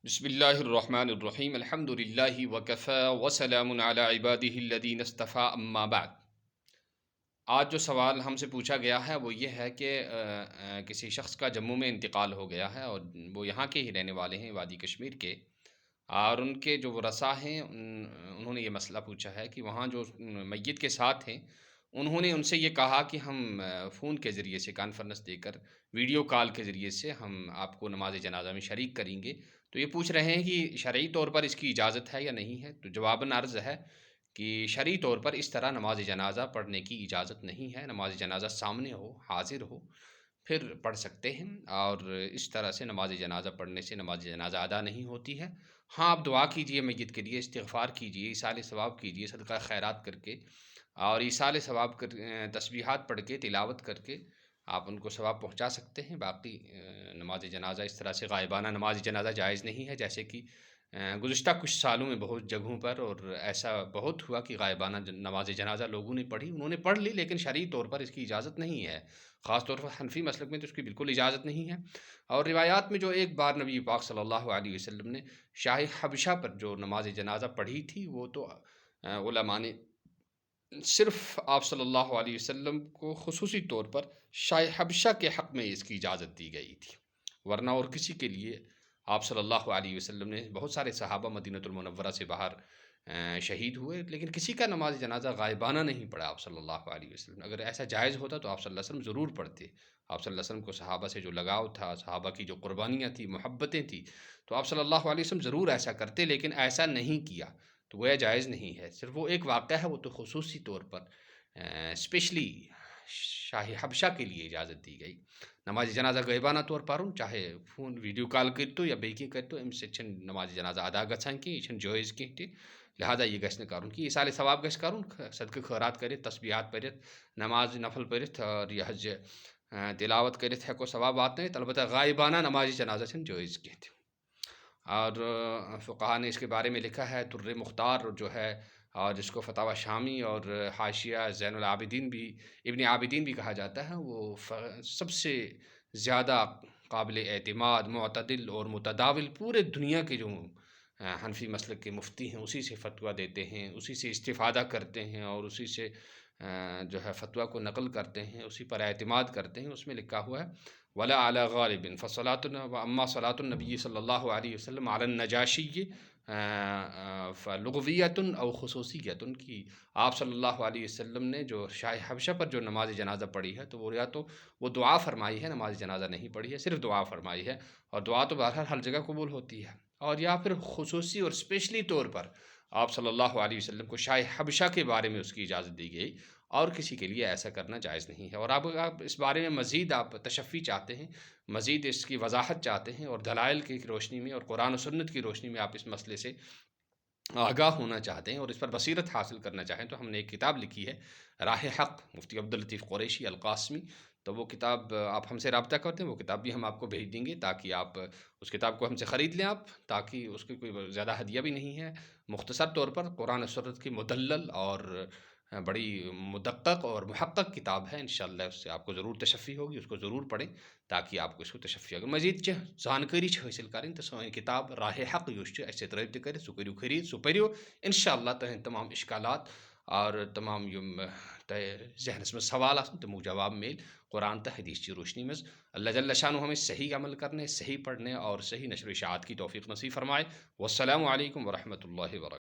بسم اللہ الرحمن الرحیم الحمد للہ وکفی وسلام علی عبادہ الذین اصطفی اما بعد۔ آج جو سوال ہم سے پوچھا گیا ہے وہ یہ ہے کہ کسی شخص کا جموں میں انتقال ہو گیا ہے اور وہ یہاں کے ہی رہنے والے ہیں، وادی کشمیر کے، اور ان کے جو ورثاء ہیں انہوں نے یہ مسئلہ پوچھا ہے کہ وہاں جو میت کے ساتھ ہیں انہوں نے ان سے یہ کہا کہ ہم فون کے ذریعے سے کانفرنس دے کر ویڈیو کال کے ذریعے سے ہم آپ کو نماز جنازہ میں شریک کریں گے۔ تو یہ پوچھ رہے ہیں کہ شرعی طور پر اس کی اجازت ہے یا نہیں ہے؟ تو جواباً عرض ہے کہ شرعی طور پر اس طرح نماز جنازہ پڑھنے کی اجازت نہیں ہے۔ نماز جنازہ سامنے ہو، حاضر ہو، پھر پڑھ سکتے ہیں، اور اس طرح سے نماز جنازہ پڑھنے سے نماز جنازہ ادا نہیں ہوتی ہے۔ ہاں، آپ دعا کیجئے میت کے لیے، استغفار کیجئے، ایصال ثواب کیجئے، صدقہ خیرات کر کے، اور ایصال ثواب کر تسبیحات پڑھ کے، تلاوت کر کے آپ ان کو ثواب پہنچا سکتے ہیں۔ باقی نماز جنازہ اس طرح سے غائبانہ نماز جنازہ جائز نہیں ہے، جیسے کہ گزشتہ کچھ سالوں میں بہت جگہوں پر اور ایسا بہت ہوا کہ غائبانہ نماز جنازہ لوگوں نے پڑھی، انہوں نے پڑھ لی، لیکن شرعی طور پر اس کی اجازت نہیں ہے۔ خاص طور پر حنفی مسلک میں تو اس کی بالکل اجازت نہیں ہے۔ اور روایات میں جو ایک بار نبی پاک صلی اللہ علیہ وسلم نے شاہ حبشہ پر جو نماز جنازہ پڑھی تھی، وہ تو علماء نے صرف آپ صلی اللہ علیہ وسلم کو خصوصی طور پر شاہ حبشہ کے حق میں اس کی اجازت دی گئی تھی، ورنہ اور کسی کے لیے آپ صلی اللہ علیہ وسلم نے بہت سارے صحابہ مدینہ المنورہ سے باہر شہید ہوئے، لیکن کسی کا نماز جنازہ غائبانہ نہیں پڑھا آپ صلی اللہ علیہ وسلم۔ اگر ایسا جائز ہوتا تو آپ صلی اللہ علیہ وسلم ضرور پڑھتے۔ آپ صلی اللہ علیہ وسلم کو صحابہ سے جو لگاؤ تھا، صحابہ کی جو قربانیاں تھیں، محبتیں تھیں، تو آپ صلی اللہ علیہ وسلم ضرور ایسا کرتے، لیکن ایسا نہیں کیا، تو وہ جائز نہیں ہے۔ صرف وہ ایک واقعہ ہے، وہ تو خصوصی طور پر اسپیشلی شاہ حبشہ کے لیے اجازت دی گئی۔ نماز جنازہ غائبانہ طور پر چاہے فون ویڈیو کال کرتو یا بیکی کرتو، ام سے نماز جنازہ ادا گژھان کی، یہ جائز کی تھی، لہذا یہ گژھِ نہٕ کرُن کی ایصال ثواب گژھِ کرُن، صدقہ خیرات کرت، تسبیحات پرت، نماز نفل پرت، اور یہ حج تلاوت کرت ہیکو ثواب واتنٲیِتھ، البتہ غائبانہ نماز جنازہ چھنہٕ جائز کینٛہہ تہِ۔ اور فقہاء نے اس کے بارے میں لکھا ہے، در مختار جو ہے، اور جس کو فتاوی شامی اور حاشیہ زین العابدین بھی، ابن عابدین بھی کہا جاتا ہے، وہ سب سے زیادہ قابل اعتماد، معتدل اور متداول پورے دنیا کے جو حنفی مسلک کے مفتی ہیں اسی سے فتویٰ دیتے ہیں، اسی سے استفادہ کرتے ہیں، اور اسی سے جو ہے فتویٰ کو نقل کرتے ہیں، اسی پر اعتماد کرتے ہیں۔ اس میں لکھا ہوا ہے ولا علی غالب اما صلاۃ النبی صلی اللہ علیہ وسلم علی النجاشی فلغویۃ او خصوصیۃ، کی آپ صلی اللہ علیہ وسلم نے جو شاہ حبشہ پر جو نماز جنازہ پڑھی ہے، تو وہ یا تو وہ دعا فرمائی ہے، نماز جنازہ نہیں پڑھی ہے، صرف دعا فرمائی ہے، اور دعا تو بہرحال ہر جگہ قبول ہوتی ہے، اور یا پھر خصوصی اور اسپیشلی طور پر آپ صلی اللہ علیہ وسلم کو شاہ حبشہ کے بارے میں اس کی اجازت دی گئی، اور کسی کے لیے ایسا کرنا جائز نہیں ہے۔ اور آپ اس بارے میں مزید آپ تشفی چاہتے ہیں، مزید اس کی وضاحت چاہتے ہیں، اور دلائل کی روشنی میں اور قرآن و سنت کی روشنی میں آپ اس مسئلے سے آگاہ ہونا چاہتے ہیں اور اس پر بصیرت حاصل کرنا چاہیں، تو ہم نے ایک کتاب لکھی ہے، راہ حق، مفتی عبداللطیف قریشی القاسمی، تو وہ کتاب آپ ہم سے رابطہ کرتے ہیں، وہ کتاب بھی ہم آپ کو بھیج دیں گے، تاکہ آپ اس کتاب کو ہم سے خرید لیں آپ، تاکہ اس کی کوئی زیادہ ہدیہ بھی نہیں ہے۔ مختصر طور پر قرآن و سنت کی مدلل اور بڑی مدقق اور محقق کتاب ہے، انشاءاللہ اس سے آپ کو ضرور تشفی ہوگی، اس کو ضرور پڑھیں تاکہ آپ کو اس کو تشفی ہوگی۔ مزید جانکاری حاصل کریں تو سوئیں کتاب راہ حق اس سے رابطہ کریں، سہ کٔرِو خرید، سہ پٔرِو، انشاءاللہ تہند تمام اشکالات اور تمام یم ذہنس میں سوال آسن تمو جواب میل قرآن تو حدیث کی روشنی میں۔ اللہ جل شانہ ہمیں صحیح عمل کرنے، صحیح پڑھنے اور صحیح نشر و اشاعت کی توفیق نصیب فرمائے۔ والسلام علیکم ورحمۃ اللہ وبرکاتہ۔